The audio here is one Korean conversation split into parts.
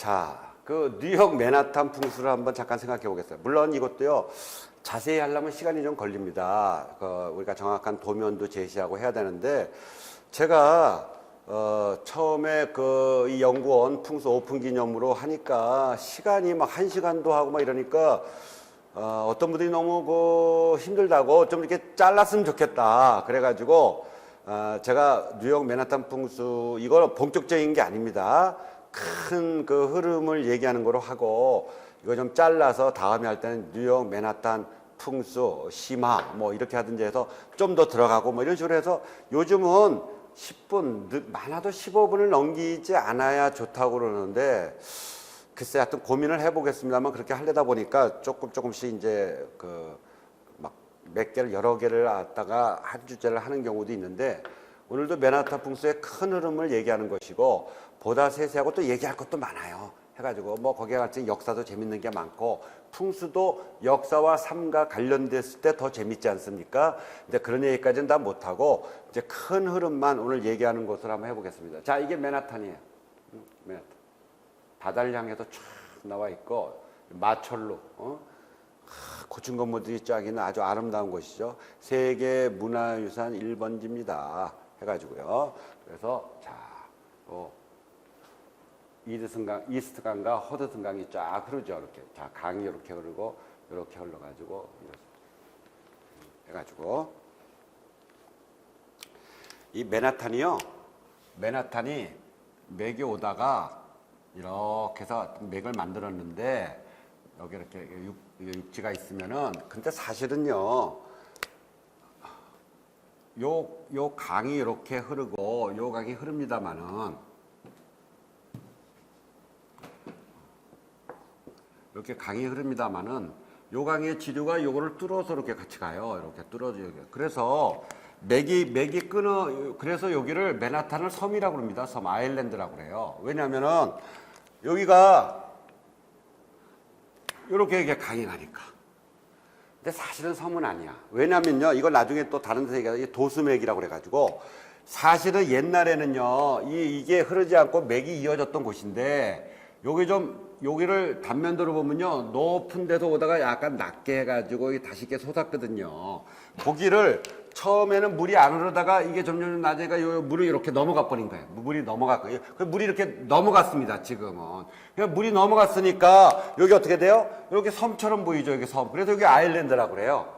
자, 그 뉴욕 맨하탄 풍수를 한번 잠깐 생각해 보겠어요. 물론 이것도요, 자세히 하려면 시간이 좀 걸립니다. 우리가 정확한 도면도 제시하고 해야 되는데, 제가 처음에 이 연구원 풍수 오픈 기념으로 하니까 시간이 막 1시간도 하고 막 이러니까 어떤 분들이 너무 힘들다고 좀 이렇게 잘랐으면 좋겠다. 그래가지고 제가 뉴욕 맨하탄 풍수 이거 본격적인 게 아닙니다. 큰 그 흐름을 얘기하는 거로 하고 이거 좀 잘라서 다음에 할 때는 뉴욕 맨하탄 풍수 심화 뭐 이렇게 하든지 해서 좀 더 들어가고 뭐 이런 식으로 해서 요즘은 10분 많아도 15분을 넘기지 않아야 좋다고 그러는데 글쎄 하여튼 고민을 해보겠습니다만 그렇게 하려다 보니까 조금씩 이제 막 몇 개를 여러 개를 갖다가 한 주제를 하는 경우도 있는데 오늘도 맨하탄 풍수의 큰 흐름을 얘기하는 것이고 보다 세세하고 또 얘기할 것도 많아요. 해가지고 뭐 거기에 같이 역사도 재밌는 게 많고 풍수도 역사와 삶과 관련됐을 때 더 재밌지 않습니까? 근데 그런 얘기까지는 다 못하고 이제 큰 흐름만 오늘 얘기하는 것을 한번 해보겠습니다. 자, 이게 맨하탄이에요. 맨하탄. 바다를 향해서 쫙 나와 있고 마철로 고층 건물들이 쫙 있는 아주 아름다운 곳이죠. 세계 문화유산 1번지입니다. 해가지고요. 그래서 자, 이스트강과 허드슨강이 쫙 흐르죠. 이렇게. 자, 강이 이렇게 흐르고, 이렇게 흘러가지고, 해가지고. 이 맨하탄이 맥이 오다가 이렇게 해서 맥을 만들었는데, 여기 이렇게 육지가 있으면은, 근데 사실은요, 요 강이 이렇게 흐르고, 요 강이 흐릅니다만은, 이렇게 강이 흐릅니다만은 요 강의 지류가 요거를 뚫어서 이렇게 같이 가요. 이렇게 뚫어져. 그래서 맥이 그래서 여기를 맨하탄을 섬이라고 합니다. 섬 아일랜드라고 그래요. 왜냐면은 여기가 요렇게 이게 강이 가니까. 근데 사실은 섬은 아니야. 왜냐면요. 이걸 나중에 또 다른 데서 얘기하면 도수맥이라고 그래가지고 사실은 옛날에는요. 이게 흐르지 않고 맥이 이어졌던 곳인데 여기를 단면도로 보면요. 높은 데서 오다가 약간 낮게 해가지고 다시 이렇게 솟았거든요. 거기를 처음에는 물이 안 흐르다가 이게 점점 낮아가 요 물이 이렇게 넘어가 버린 거예요. 물이 넘어갔고요. 물이 이렇게 넘어갔습니다. 지금은. 그러니까 물이 넘어갔으니까 여기 어떻게 돼요? 이렇게 섬처럼 보이죠. 여기 섬. 그래서 여기 아일랜드라고 그래요.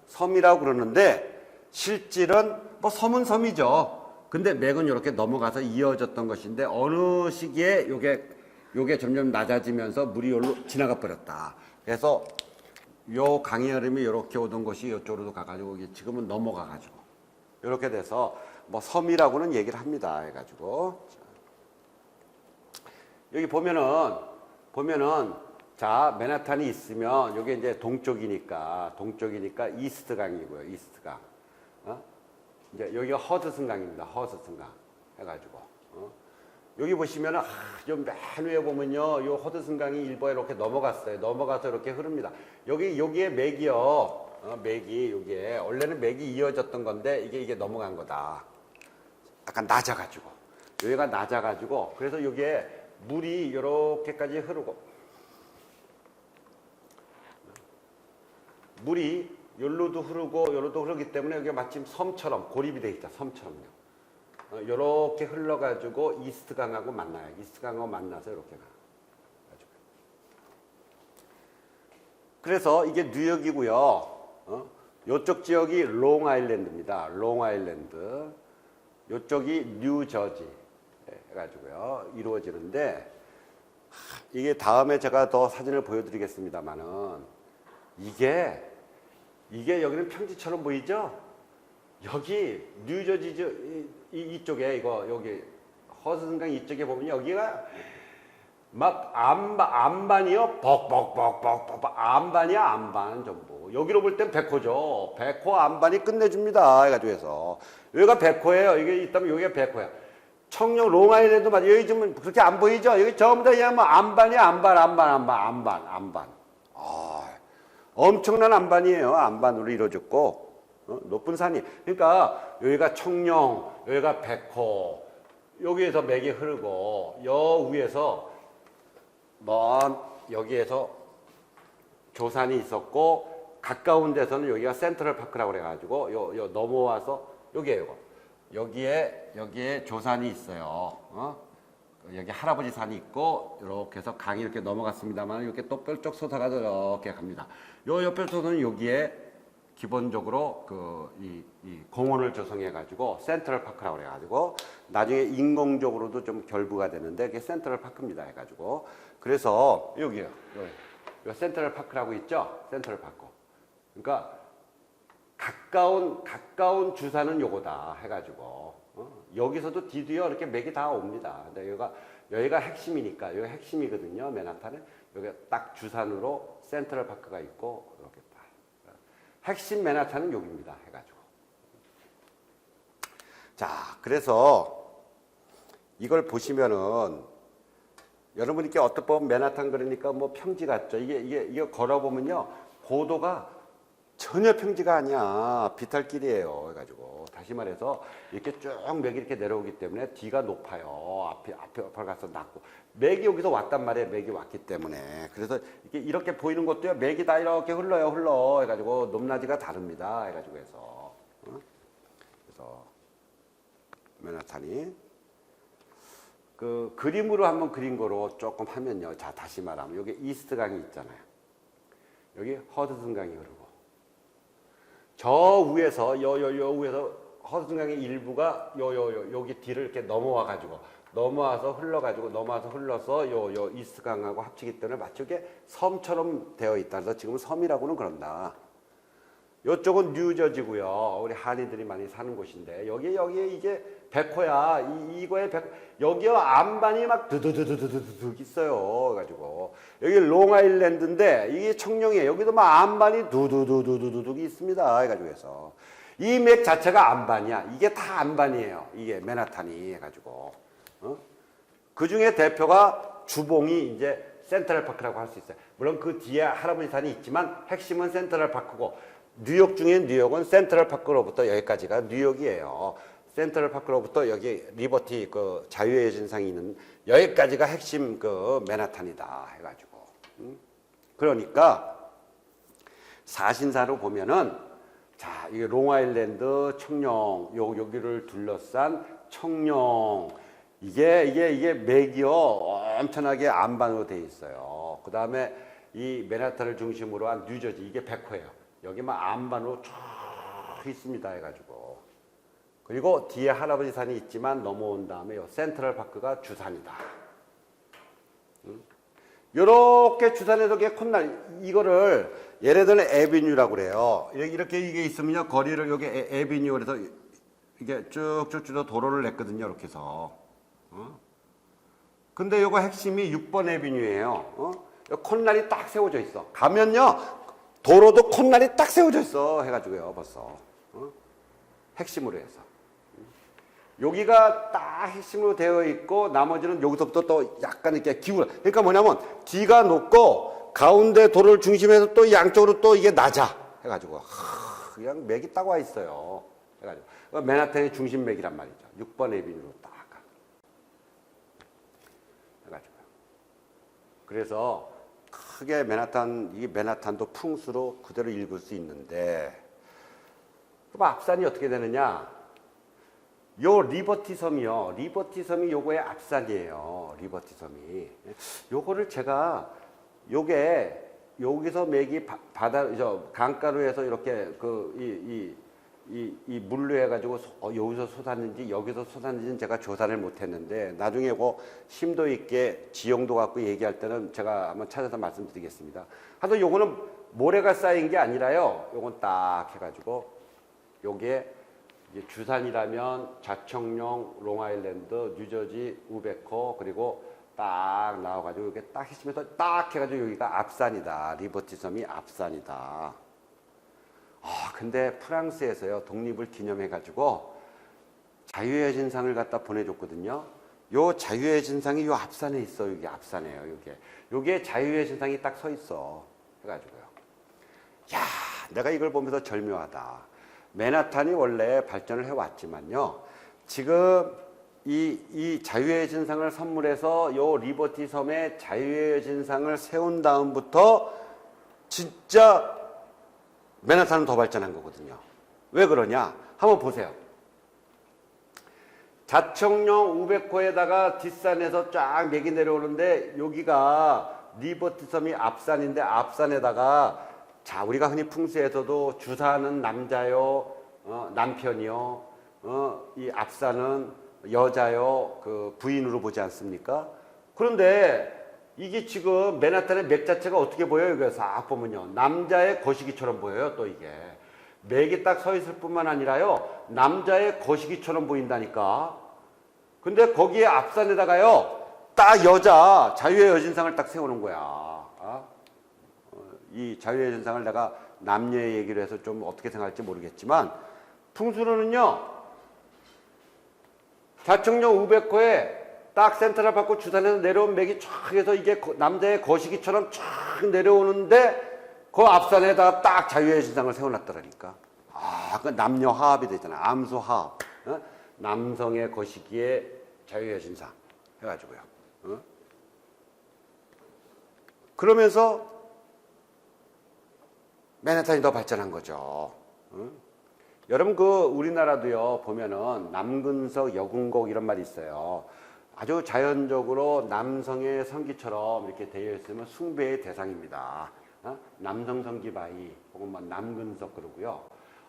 섬이라고 그러는데 실질은 뭐 섬은 섬이죠. 근데 맥은 이렇게 넘어가서 이어졌던 것인데 어느 시기에 요게 점점 낮아지면서 물이 여기로 지나가 버렸다. 그래서 요 강의 흐름이 이렇게 오던 것이 이쪽으로 가가지고 지금은 넘어가가지고 이렇게 돼서 뭐 섬이라고는 얘기를 합니다. 해가지고 여기 보면은 자 맨하탄이 있으면 요게 이제 동쪽이니까 이스트 강이고요. 이스트 강. 이제 여기가 허드슨 강입니다. 허드슨 강 해가지고. 여기 보시면은 맨 위에 보면요, 요 허드슨 강이 일부에 이렇게 넘어갔어요. 넘어가서 이렇게 흐릅니다. 여기에 맥이요, 맥이 여기에 원래는 맥이 이어졌던 건데 이게 넘어간 거다. 약간 낮아가지고 여기가 낮아가지고 그래서 여기에 물이 이렇게까지 흐르고 물이 여기로도 흐르기 때문에 여기가 마침 섬처럼 고립이 돼 있다. 섬처럼요. 이렇게 흘러가지고 이스트강하고 만나요. 이스트강하고 만나서 이렇게 가. 그래서 이게 뉴욕이고요. 이쪽 지역이 롱아일랜드입니다. 롱아일랜드. 이쪽이 뉴저지 해가지고요. 이루어지는데 이게 다음에 제가 더 사진을 보여드리겠습니다만은 이게 여기는 평지처럼 보이죠? 여기 뉴저지 이쪽에 여기 허드슨강 이쪽에 보면 여기가 막 안반이요 벅벅벅벅벅 안반이야 안반 전부 여기로 볼 땐 백호죠. 백호 안반이 끝내줍니다. 해가지고 해서 여기가 백호예요. 이게 있다면 여기가 백호야. 청룡 롱아일랜드 맞아. 여기 지금 그렇게 안 보이죠? 여기 전부 다 그냥 뭐 안반이야 안반. 엄청난 안반이에요. 안반으로 이루어졌고. 높은 산이. 그러니까 여기가 청룡, 여기가 백호, 여기에서 맥이 흐르고 여 위에서 먼 여기에서 조산이 있었고 가까운 데서는 여기가 센트럴 파크라고 그래가지고 요 넘어와서 여기에요. 여기에 조산이 있어요. 여기 할아버지 산이 있고 이렇게 해서 강이 이렇게 넘어갔습니다만 이렇게 또 뾰족 솟아가지고 이렇게 갑니다. 요 옆에 솟는 여기에 기본적으로 이 공원을 조성해 가지고 센트럴 파크라고 그래 가지고 나중에 인공적으로도 좀 결부가 되는데 그게 센트럴 파크입니다 해 가지고 그래서 여기요. 요 센트럴 파크라고 있죠? 센트럴 파크. 그러니까 가까운 주사는 요거다 해 가지고 여기서도 뒤뒤어 이렇게 맥이 다 옵니다. 근데 여기가 핵심이니까 여기가 핵심이거든요. 맨하탄에 여기 딱 주산으로 센트럴 파크가 있고 이렇게 딱 핵심 맨하탄은 여기입니다. 해가지고 자 그래서 이걸 보시면은 여러분 이렇게 어떻게 보면 맨하탄 그러니까 뭐 평지 같죠. 이게 걸어보면요 고도가 전혀 평지가 아니야. 비탈길이에요. 해가지고 다시 말해서 이렇게 쭉 맥이 이렇게 내려오기 때문에 뒤가 높아요. 앞에 가서 낮고 맥이 여기서 왔단 말이에요. 맥이 왔기 때문에 그래서 이렇게 보이는 것도요. 맥이 다 이렇게 흘러 해가지고 높낮이가 다릅니다. 해가지고 해서 그래서 맨하탄이 그 그림으로 한번 그린 거로 조금 하면요. 자 다시 말하면 여기 이스트 강이 있잖아요. 여기 허드슨 강이 흐르고. 저 위에서 요 위에서 허드슨 강의 일부가 여기 뒤를 이렇게 넘어와서 흘러서 요 이스트 강하고 합치기 때문에 마치 이게 섬처럼 되어 있다. 그래서 지금 섬이라고는 그런다. 요쪽은 뉴저지고요. 우리 한인들이 많이 사는 곳인데 여기에 이게 백호야. 이거에 여기요 안반이 막 두두두두두둑 있어요. 가지고 여기 롱아일랜드인데 이게 청룡이에요. 여기도 막 안반이 두두두두두둑 있습니다. 해가지고 해서 이 맥 자체가 안반이야. 이게 다 안반이에요. 이게 맨하탄이 해가지고 그 중에 대표가 주봉이 이제 센트럴 파크라고 할 수 있어요. 물론 그 뒤에 할아버지 산이 있지만 핵심은 센트럴 파크고. 뉴욕 중에 뉴욕은 센트럴 파크로부터 여기까지가 뉴욕이에요. 센트럴 파크로부터 여기 리버티 그 자유의 진상이 있는 여기까지가 핵심 그 맨하탄이다 해가지고 그러니까 사신사로 보면은 자 이게 롱아일랜드 청룡 여기를 둘러싼 청룡 이게 맥이요 엄청나게 안반으로 돼 있어요. 그 다음에 이 맨하탄을 중심으로 한 뉴저지 이게 백호예요. 여기만 안반으로 쭉 있습니다 해가지고 그리고 뒤에 할아버지 산이 있지만 넘어온 다음에 요 센트럴 파크가 주산이다. 요렇게 주산에서 콧날 이거를 예를 들어 에비뉴라고 그래요. 이렇게 이게 있으면요 거리를 여기 에비뉴 그래서 이게 쭉쭉 도로를 냈거든요. 이렇게 해서 근데 요거 핵심이 6번 에비뉴예요. 콧날이 딱 세워져 있어. 가면요 도로도 콧날이 딱 세워져 있어 해가지고요 벌써 핵심으로 해서 여기가 딱 핵심으로 되어 있고 나머지는 여기서부터 또 약간 이렇게 기울어. 그러니까 뭐냐면 뒤가 높고 가운데 도로를 중심해서 또 양쪽으로 또 이게 낮아 해가지고 그냥 맥이 딱 와 있어요 해가지고 맨하탄의 중심 맥이란 말이죠. 6번 에비뉴로 딱 해가지고요. 그래서 크게 맨하탄도 풍수로 그대로 읽을 수 있는데 그럼 앞산이 어떻게 되느냐? 요 리버티 섬이요. 리버티 섬이 요거의 앞산이에요. 리버티 섬이. 요거를 제가 여기서 맥이 강가로 해서 이렇게 이 물로 해가지고 여기서 솟았는지 여기서 솟았는지는 제가 조사를 못했는데 나중에 심도 있게 지형도 갖고 얘기할 때는 제가 한번 찾아서 말씀드리겠습니다. 하여튼 요거는 모래가 쌓인 게 아니라요. 요건 딱 해가지고 요게 이제 주산이라면 자청룡, 롱아일랜드, 뉴저지, 우베코 그리고 딱 나와가지고 이렇게 딱 했으면서 딱 해가지고 여기가 앞산이다. 리버티 섬이 앞산이다. 근데 프랑스에서요 독립을 기념해가지고 자유의 진상을 갖다 보내줬거든요. 요 자유의 진상이 요 앞산에 있어. 여기 앞산이에요. 요게 자유의 진상이 딱 서 있어. 해가지고요. 야, 내가 이걸 보면서 절묘하다. 맨하탄이 원래 발전을 해왔지만요. 지금 이 자유의 진상을 선물해서 요 리버티 섬에 자유의 진상을 세운 다음부터 진짜 맨하탄은 더 발전한 거거든요. 왜 그러냐? 한번 보세요. 자청령 우베코에다가 뒷산에서 쫙 맥이 내려오는데 여기가 리버티 섬이 앞산인데 앞산에다가 자 우리가 흔히 풍수에서도 주사는 남자요, 남편이요, 이 앞산은 여자요, 그 부인으로 보지 않습니까? 그런데 이게 지금 맨하탄의 맥 자체가 어떻게 보여요? 여기서 싹 보면요. 남자의 거시기처럼 보여요, 또 이게. 맥이 딱 서 있을 뿐만 아니라요, 남자의 거시기처럼 보인다니까. 근데 거기에 앞산에다가요, 딱 여자, 자유의 여진상을 딱 세우는 거야. 이 자유의 여진상을 내가 남녀의 얘기를 해서 좀 어떻게 생각할지 모르겠지만, 풍수로는요, 자청령 우베코에 딱 센터를 받고 주산에서 내려온 맥이 쫙 해서 이게 남자의 거시기처럼 쫙 내려오는데 그 앞산에다가 딱 자유의 진상을 세워놨더라니까. 그 남녀 화합이 되잖아. 암수 화합. 남성의 거시기에 자유의 진상 해가지고요. 그러면서 맨하탄이 더 발전한 거죠. 여러분 우리나라도요 보면은 남근석 여군곡 이런 말이 있어요. 아주 자연적으로 남성의 성기처럼 이렇게 되어 있으면 숭배의 대상입니다. 남성 성기 바위 혹은 뭐 남근석 그러고요.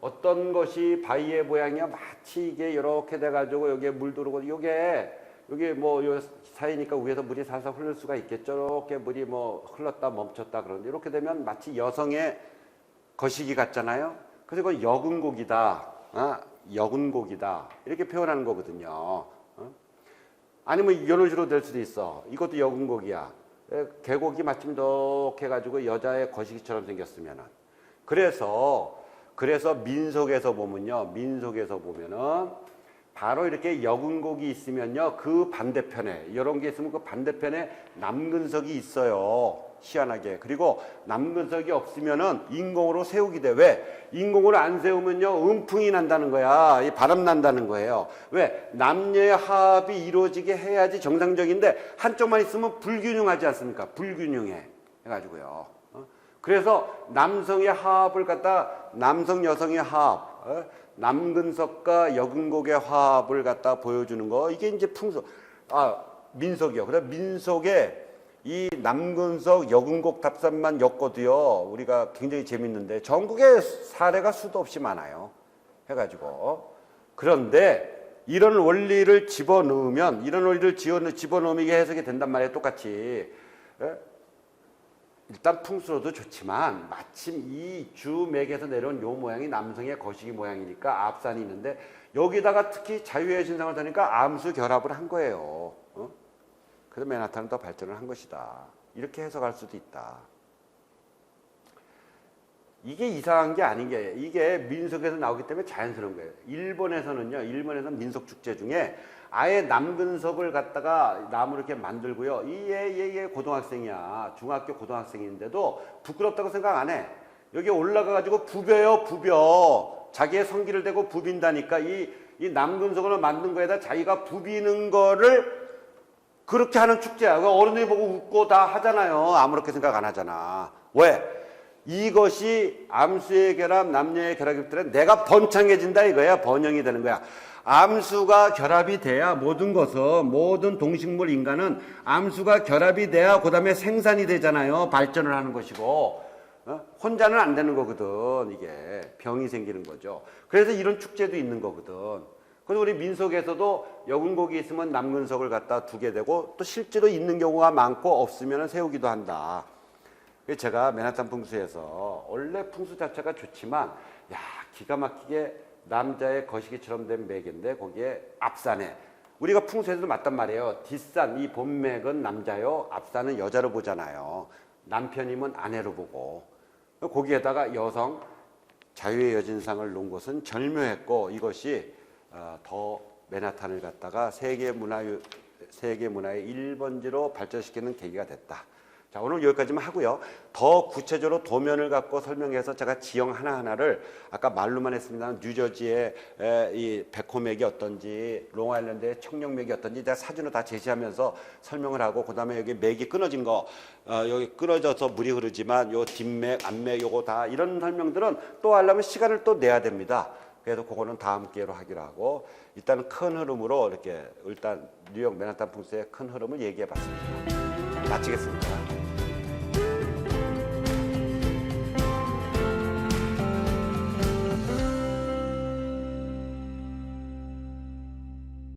어떤 것이 바위의 모양이야 마치 이게 이렇게 돼가지고 여기에 물 들어오고 요게 뭐 요 사이니까 위에서 물이 살살 흐를 수가 있겠죠. 이렇게 물이 뭐 흘렀다 멈췄다 그러는데 이렇게 되면 마치 여성의 거시기 같잖아요. 그래서 이거 여군곡이다, 여군곡이다 이렇게 표현하는 거거든요. 아니면 이런 식으로 될 수도 있어. 이것도 여군곡이야. 계곡이 마침 이렇게 해가지고 여자의 거시기처럼 생겼으면은. 그래서 민속에서 보면은 바로 이렇게 여군곡이 있으면요 그 반대편에 이런 게 있으면 그 반대편에 남근석이 있어요. 희한하게. 그리고 남근석이 없으면은 인공으로 세우게 돼. 왜? 인공으로 안 세우면요 음풍이 난다는 거야. 이 바람 난다는 거예요. 왜? 남녀의 화합이 이루어지게 해야지 정상적인데 한쪽만 있으면 불균형하지 않습니까? 불균형해 해가지고요. 그래서 남성의 화합을 갖다 남성 여성의 화합, 남근석과 여근곡의 화합을 갖다 보여주는 거 이게 이제 풍속, 민속이요. 그다음 민속에 이 남근석 여근곡 답산만 엮어도요 우리가 굉장히 재밌는데 전국에 사례가 수도 없이 많아요. 해가지고 그런데 이런 원리를 집어넣으면 이게 해석이 된단 말이에요. 똑같이. 일단 풍수로도 좋지만 마침 이 주맥에서 내려온 요 모양이 남성의 거시기 모양이니까 앞산이 있는데 여기다가 특히 자유의 진상을 다니까 암수 결합을 한 거예요. 그래서 맨하탄은 더 발전을 한 것이다. 이렇게 해석할 수도 있다. 이게 이상한 게 아닌 게 이게 민속에서 나오기 때문에 자연스러운 거예요. 일본에서는 민속 축제 중에 아예 남근석을 갖다가 나무를 이렇게 만들고요. 얘 고등학생이야. 중학교 고등학생인데도 부끄럽다고 생각 안 해. 여기 올라가가지고 부벼. 자기의 성기를 대고 부빈다니까 이 남근석을 만든 거에다 자기가 부비는 거를 그렇게 하는 축제야. 어른들이 보고 웃고 다 하잖아요. 아무렇게 생각 안 하잖아. 왜? 이것이 암수의 결합, 남녀의 결합이기 때문에 내가 번창해진다 이거야. 번영이 되는 거야. 암수가 결합이 돼야 모든 동식물 인간은 암수가 결합이 돼야 그 다음에 생산이 되잖아요. 발전을 하는 것이고. 혼자는 안 되는 거거든. 이게 병이 생기는 거죠. 그래서 이런 축제도 있는 거거든. 그래서 우리 민속에서도 여근곡이 있으면 남근석을 갖다 두게 되고 또 실제로 있는 경우가 많고 없으면 세우기도 한다. 제가 맨하탄 풍수에서 원래 풍수 자체가 좋지만 기가 막히게 남자의 거시기처럼 된 맥인데 거기에 앞산에 우리가 풍수에서도 맞단 말이에요. 뒷산 이 본맥은 남자요 앞산은 여자로 보잖아요. 남편이면 아내로 보고 거기에다가 여성 자유의 여진상을 놓은 것은 절묘했고 이것이 더 맨하탄을 갖다가 세계 문화의 1번지로 발전시키는 계기가 됐다. 자, 오늘 여기까지만 하고요. 더 구체적으로 도면을 갖고 설명해서 제가 지형 하나하나를 아까 말로만 했습니다. 뉴저지의 이 백호맥이 어떤지, 롱아일랜드의 청룡맥이 어떤지 제가 사진으로 다 제시하면서 설명을 하고, 그다음에 여기 맥이 끊어진 거, 여기 끊어져서 물이 흐르지만 요 뒷맥, 앞맥 요거 다 이런 설명들은 또 하려면 시간을 또 내야 됩니다. 그래서 그거는 다음 기회로 하기로 하고, 일단 큰 흐름으로 이렇게 일단 뉴욕 맨하탄 풍수의 큰 흐름을 얘기해 봤습니다. 마치겠습니다.